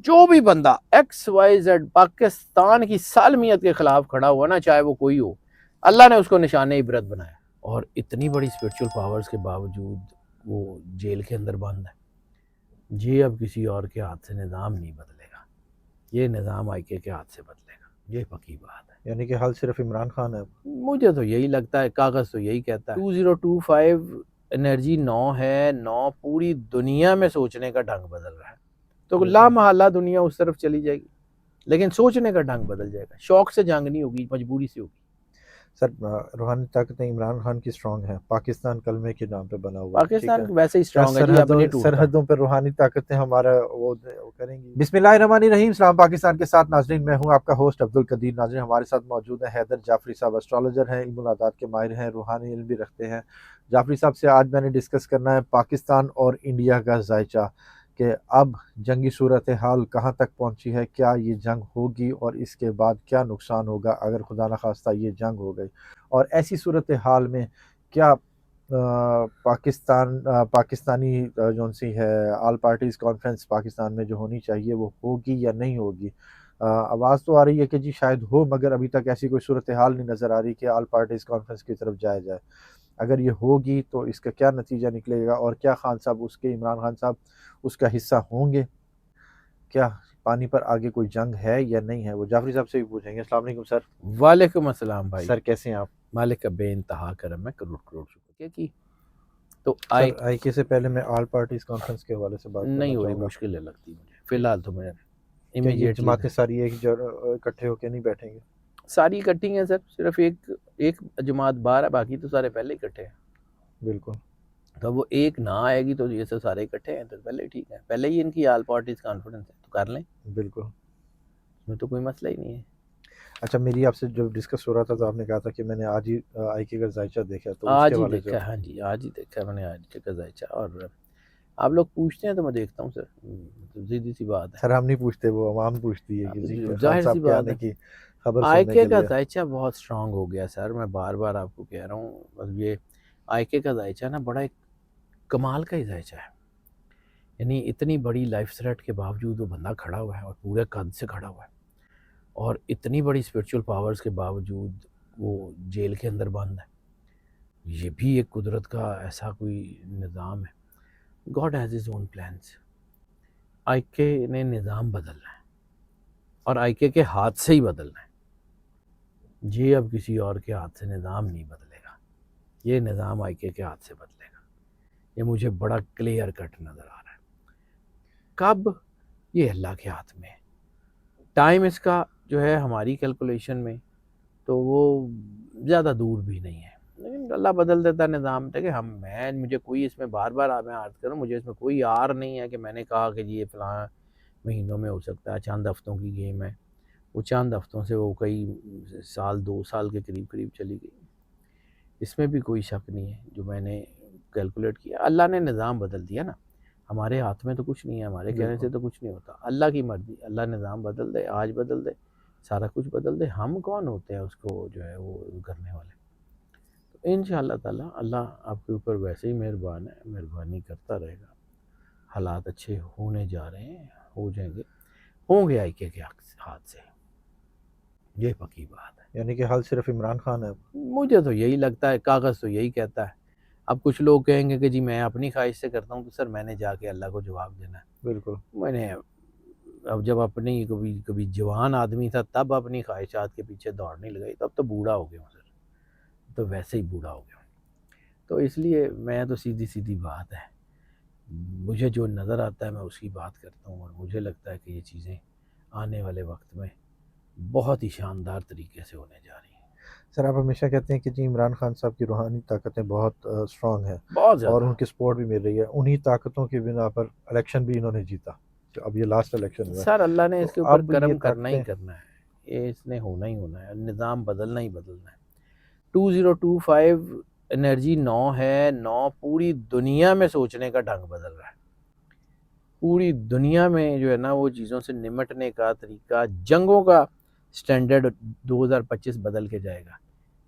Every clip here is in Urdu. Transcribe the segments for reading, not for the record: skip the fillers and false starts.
جو بھی بندہ ایکس وائی زیڈ پاکستان کی سالمیت کے خلاف کھڑا ہوا نا، چاہے وہ کوئی ہو، اللہ نے اس کو نشان عبرت بنایا. اور اتنی بڑی اسپرچل پاورز کے باوجود وہ جیل کے اندر بند ہے. یہ اب کسی اور کے ہاتھ سے نظام نہیں بدلے گا، یہ نظام آئی کے ہاتھ سے بدلے گا، یہ پکی بات ہے. یعنی کہ حل صرف عمران خان ہے. مجھے تو یہی لگتا ہے، کاغذ تو یہی کہتا ہے. 2025 انرجی 9 ہے، 9 پوری دنیا میں سوچنے کا ڈھنگ بدل رہا ہے. تو لا محالہ دنیا اس طرف چلی جائے گی، لیکن سوچنے کا ڈھنگ بدل جائے گا. شوق سے جنگ نہیں ہوگی، مجبوری سے ہوگی. سر روحانی طاقتیں عمران خان کی سٹرونگ ہیں، پاکستان کلمے کے نام پہ بنا ہوا ہے. پاکستان ویسے ہی اسٹرانگ ہے جی، اب نہیں ٹوٹتا. سرحدوں پہ روحانی طاقتیں ہمارا وہ کریں گی. بسم اللہ الرحمن الرحیم. سلام پاکستان کے ساتھ ناظرین، میں ہوں آپ کا ہوسٹ عبدالقدیر. ناظرین ہمارے ساتھ موجود ہیں حیدر جعفری صاحب، اسٹرالوجر ہیں، علم العادات کے ماہر ہیں، روحانی علم بھی رکھتے ہیں. جعفری صاحب سے آج میں نے ڈسکس کرنا ہے پاکستان اور انڈیا کا ذائچہ، کہ اب جنگی صورتحال کہاں تک پہنچی ہے، کیا یہ جنگ ہوگی اور اس کے بعد کیا نقصان ہوگا اگر خدا نخواستہ یہ جنگ ہو گئی، اور ایسی صورتحال میں کیا پاکستانی جو سی ہے آل پارٹیز کانفرنس پاکستان میں جو ہونی چاہیے وہ ہوگی یا نہیں ہوگی. آواز تو آ رہی ہے کہ جی شاید ہو، مگر ابھی تک ایسی کوئی صورتحال نہیں نظر آ رہی کہ آل پارٹیز کانفرنس کی طرف جایا جائے. اگر یہ ہوگی تو اس کا کیا نتیجہ نکلے گا، اور کیا خان صاحب اس کے عمران خان صاحب اس کا حصہ ہوں گے، کیا پانی پر آگے کوئی جنگ ہے یا نہیں ہے، وہ جعفری صاحب سے بھی پوچھیں گے. السلام علیکم سر. وعلیکم السلام بھائی. سر کیسے ہیں آپ؟ مالک کا بے انتہا کرم ہے، کروڑ کروڑ شکر کی. تو سر آئی کے سے پہلے میں آل پارٹیز کانفرنس کے حوالے سے بات نہیں کرنا ہو رہی، چاہوں گا. مشکل ہے لگتی مجھے فی الحال. تو میں کہ یہ امیجیٹلی جماعتیں ساری ایک اکٹھے ہو کے نہیں بیٹھیں گے؟ ساری اکٹھی ہیں سر، صرف ایک جماعت باہر ہے، باقی تو سارے پہلے اکٹھے ہیں. بالکل. تو وہ ایک نہ آئے گی تو یہ سارے اکٹھے ہیں تو پہلے ہی ٹھیک ہے. پہلے ہی ان کی آل پارٹیز کانفرنس ہے تو کر لیں، بالکل. اس میں تو کوئی مسئلہ ہی نہیں ہے. اچھا، میری آپ سے جو ڈسکس ہو رہا تھا تو آپ نے کہا تھا کہ میں نے آج ہی آئی کے کا ذائچہ دیکھا، تو اس کے آج ہی حوالے سے دیکھا ہے، ہاں جی آج ہی دیکھا ہے میں نے آج کا ذائچہ. اور آپ لوگ پوچھتے ہیں تو میں دیکھتا ہوں سر، سیدھی سی بات ہے. سر ہم نہیں پوچھتے، وہ عوام پوچھتی ہے کہ جی خان ظاہر سی صاحب کے بات آنے ہے. کی خبر آئی سننے کے کے کا لیے. ذائچہ بہت سٹرانگ ہو گیا سر، میں بار بار آپ کو کہہ رہا ہوں. بس یہ آئی کے کا ذائچہ نا بڑا ایک کمال کا ہی ذائچہ ہے. یعنی اتنی بڑی لائف تھریٹ کے باوجود وہ بندہ کھڑا ہوا ہے، اور پورے قد سے کھڑا ہوا ہے، اور اتنی بڑی اسپرچل پاورز کے باوجود وہ جیل کے اندر بند ہے. یہ بھی ایک قدرت کا ایسا کوئی نظام ہے. God has his own plans. آئی کے نے نظام بدلنا ہے، اور آئی کے ہاتھ سے ہی بدلنا ہے. یہ اب کسی اور کے ہاتھ سے نظام نہیں بدلے گا، یہ نظام آئی کے ہاتھ سے بدلے گا. یہ مجھے بڑا کلیئر کٹ نظر آ رہا ہے. کب؟ یہ اللہ کے ہاتھ میں ہے. ٹائم اس کا جو ہے ہماری کیلکولیشن میں تو وہ زیادہ دور بھی نہیں ہے، لیکن اللہ بدل دیتا ہے نظام. دیکھیں مجھے کوئی اس میں بار بار میں عرض کروں، مجھے اس میں کوئی آر نہیں ہے کہ میں نے کہا کہ یہ فلاں مہینوں میں ہو سکتا ہے. چند ہفتوں کی گیم ہے، وہ چند ہفتوں سے وہ کئی سال 2 سال کے قریب چلی گئی. اس میں بھی کوئی شک نہیں ہے. جو میں نے کیلکولیٹ کیا، اللہ نے نظام بدل دیا نا. ہمارے ہاتھ میں تو کچھ نہیں ہے، ہمارے کہنے سے تو کچھ نہیں ہوتا. اللہ کی مرضی، اللہ نظام بدل دے، آج بدل دے، سارا کچھ بدل دے. ہم کون ہوتے ہیں اس کو جو ہے وہ کرنے والے؟ تو انشاءاللہ تعالیٰ اللہ آپ کے اوپر ویسے ہی مہربان ہے، مہربانی کرتا رہے گا. حالات اچھے ہونے جا رہے ہیں، ہو جائیں گے، ہوں گے آئی کے ہاتھ سے، یہ پکی بات ہے. یعنی کہ حل صرف عمران خان ہے. مجھے تو یہی لگتا ہے، کاغذ تو یہی کہتا ہے. اب کچھ لوگ کہیں گے کہ جی میں اپنی خواہش سے کرتا ہوں، تو سر میں نے جا کے اللہ کو جواب دینا ہے. بالکل. میں نے اب جب اپنی کبھی جوان آدمی تھا تب اپنی خواہشات کے پیچھے دوڑنے لگائی، تب تو بوڑھا ہو گیا ہوں سر، تو ویسے ہی بوڑھا ہو گیا ہوں. تو اس لیے میں تو سیدھی بات ہے، مجھے جو نظر آتا ہے میں اس کی بات کرتا ہوں، اور مجھے لگتا ہے کہ یہ چیزیں آنے والے وقت میں بہت ہی شاندار طریقے سے ہونے جا رہی ہیں. سر آپ ہمیشہ کہتے ہیں کہ جی عمران خان صاحب کی روحانی طاقتیں بہت سٹرانگ ہیں، بہت زیادہ. اور ان کی سپورٹ بھی مل رہی ہے. انہی طاقتوں کی بنا پر الیکشن بھی انہوں نے جیتا. اب یہ لاسٹ الیکشن ہوا ہے، سر اللہ نے تو اس کے اوپر اب یہ کرم کرنا ہی طاقتیں کرنا ہے، یہ اس نے ہونا ہی ہونا ہے، نظام بدلنا ہی بدلنا ہے. 2025 انرجی 9 ہے، 9 پوری دنیا میں سوچنے کا ڈھنگ بدل رہا ہے. پوری دنیا میں جو ہے نا وہ چیزوں سے نمٹنے کا طریقہ، جنگوں کا سٹینڈرڈ 2025 بدل کے جائے گا.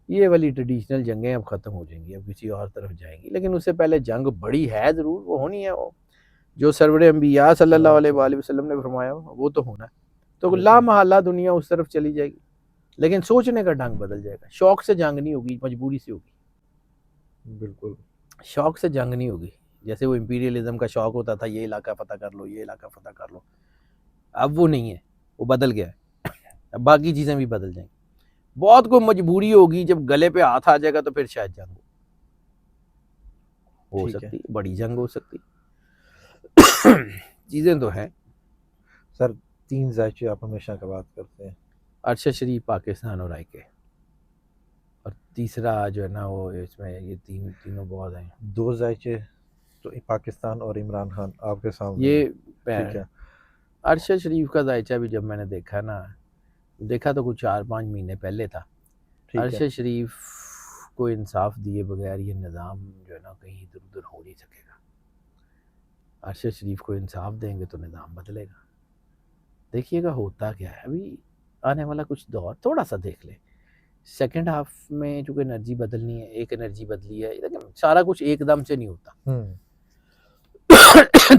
یہ والی ٹریڈیشنل جنگیں اب ختم ہو جائیں گی، اب کسی اور طرف جائیں گی. لیکن اس سے پہلے جنگ بڑی ہے ضرور، وہ ہونی ہے. وہ جو سرور انبیاء صلی اللہ علیہ وآلہ وسلم نے فرمایا وہ تو ہونا ہے. تو لا محالہ دنیا اس طرف چلی جائے گی، لیکن سوچنے کا ڈھنگ بدل جائے گا. شوق سے جنگ نہیں ہوگی، مجبوری سے ہوگی. بالکل شوق سے جنگ نہیں ہوگی. جیسے وہ امپیریلزم کا شوق ہوتا تھا، یہ علاقہ فتح کر لو، یہ علاقہ فتح کر لو، اب وہ نہیں ہے، وہ بدل گیا ہے. اب باقی چیزیں بھی بدل جائیں گی. بہت کوئی مجبوری ہوگی، جب گلے پہ ہاتھ آ جائے گا تو پھر شاید جنگ ہو سکتی، بڑی جنگ ہو سکتی. چیزیں تو ہیں. سر 3 ذائچے آپ ہمیشہ کا بات کرتے ہیں، ارشد شریف، پاکستان اور آئی کے، اور تیسرا جو ہے نا وہ اس میں یہ تینوں بہت ہیں. 2 ذائچے تو پاکستان اور عمران خان آپ کے سامنے یہ ٹھیک ہے. ارشد شریف کا ذائچہ بھی جب میں نے دیکھا تو کچھ 4-5 مہینے پہلے تھا. ارشد شریف کو انصاف دیے بغیر یہ نظام جو ہے نا کہیں ادھر ادھر ہو نہیں سکے گا. ارشد شریف کو انصاف دیں گے تو نظام بدلے گا. دیکھیے گا ہوتا کیا ہے. ابھی آنے والا کچھ دور تھوڑا سا دیکھ لیں. سیکنڈ ہاف میں چونکہ انرجی بدلنی ہے، ایک انرجی بدلی ہے. سارا کچھ ایک دم سے نہیں ہوتا.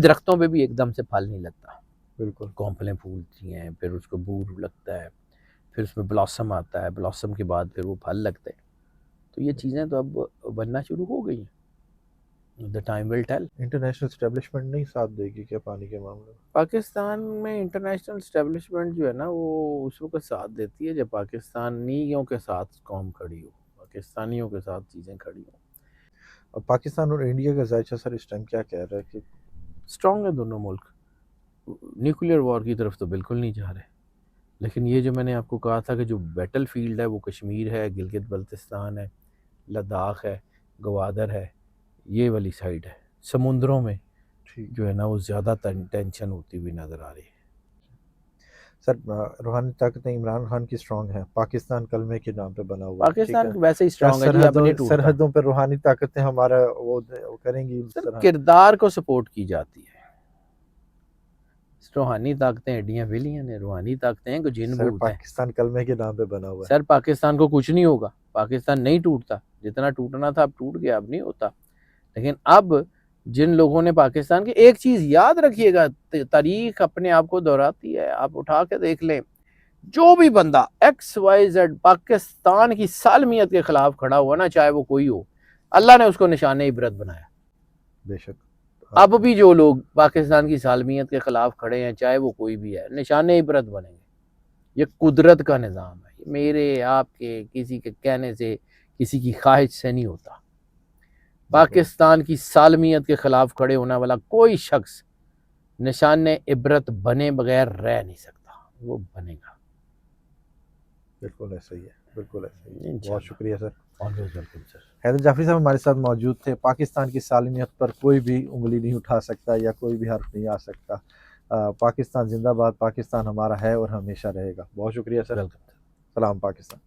درختوں پہ بھی ایک دم سے پھل نہیں لگتا. بالکل کونپلیں پھولتی ہیں، پھر اس کو بور لگتا ہے، پھر اس میں بلاسم آتا ہے، بلاسم کے بعد پھر وہ پھل لگتے ہیں. تو یہ چیزیں تو اب بننا شروع ہو گئی ہیں. The time will tell. International establishment نہیں ساتھ دے گی کیا پانی کے معاملے میں؟ پاکستان میں انٹرنیشنل اسٹیبلشمنٹ جو ہے نا وہ اس وقت ساتھ دیتی ہے جب پاکستانیوں کے ساتھ قوم کھڑی ہو، پاکستانیوں کے ساتھ چیزیں کھڑی ہوں. اور پاکستان اور انڈیا کا ذائچہ سر اس ٹائم کیا کہہ رہا ہے کہ اسٹرانگ ہے دونوں ملک. نیوکلیئر وار کی طرف تو بالکل نہیں جا رہے، لیکن یہ جو میں نے آپ کو کہا تھا کہ جو بیٹل فیلڈ ہے وہ کشمیر ہے، گلگت بلتستان ہے، لداخ ہے، گوادر ہے، یہ والی سائڈ ہے. سمندروں میں جو ہے نا وہ زیادہ ٹینشن ہوتی ہوئی نظر آ رہی ہے. سر روحانی طاقتیں عمران خان کی اسٹرانگ ہیں، پاکستان کلمے کے نام پہ بنا ہوا ہے. پاکستان ویسے ہی اسٹرانگ ہے جی، اب نہیں ٹوٹتا. سرحدوں پہ روحانی طاقتیں ہمارا وہ کریں گی اس سر طرح. کردار کو سپورٹ کی جاتی ہے. روحانی طاقتیں ایڈیاں ویلیاں ہیں، روحانی طاقتیں ہیں کہ جن سر بولتے ہیں. پاکستان کلمے کے نام پہ بنا ہوا ہے. سر پاکستان کو کچھ نہیں ہوگا، پاکستان نہیں ٹوٹتا. جتنا ٹوٹنا تھا اب ٹوٹ گیا، اب نہیں ہوتا. لیکن اب جن لوگوں نے پاکستان کی ایک چیز یاد رکھیے گا، تاریخ اپنے آپ کو دہراتی ہے. آپ اٹھا کے دیکھ لیں، جو بھی بندہ XYZ پاکستان کی سالمیت کے خلاف کھڑا ہوا نا، چاہے وہ کوئی ہو، اللہ نے اس کو نشان عبرت بنایا. بے شک. اب بھی جو لوگ پاکستان کی سالمیت کے خلاف کھڑے ہیں، چاہے وہ کوئی بھی ہے، نشان عبرت بنیں گے. یہ قدرت کا نظام ہے، میرے آپ کے کسی کے کہنے سے، کسی کی خواہش سے نہیں ہوتا. پاکستان کی سالمیت کے خلاف کھڑے ہونے والا کوئی شخص نشان عبرت بنے بغیر رہ نہیں سکتا، وہ بنے گا. بالکل ایسا ہی ہے، بالکل ایسا ہی ہے. انشاءاللہ. بہت شکریہ sir. Always welcome sir. Haider Jafri صاحب ہمارے ساتھ موجود تھے. پاکستان کی سالمیت پر کوئی بھی انگلی نہیں اٹھا سکتا یا کوئی بھی حرف نہیں آ سکتا. پاکستان زندہ باد، پاکستان ہمارا ہے اور ہمیشہ رہے گا. بہت شکریہ سر. ویلکم. سلام پاکستان.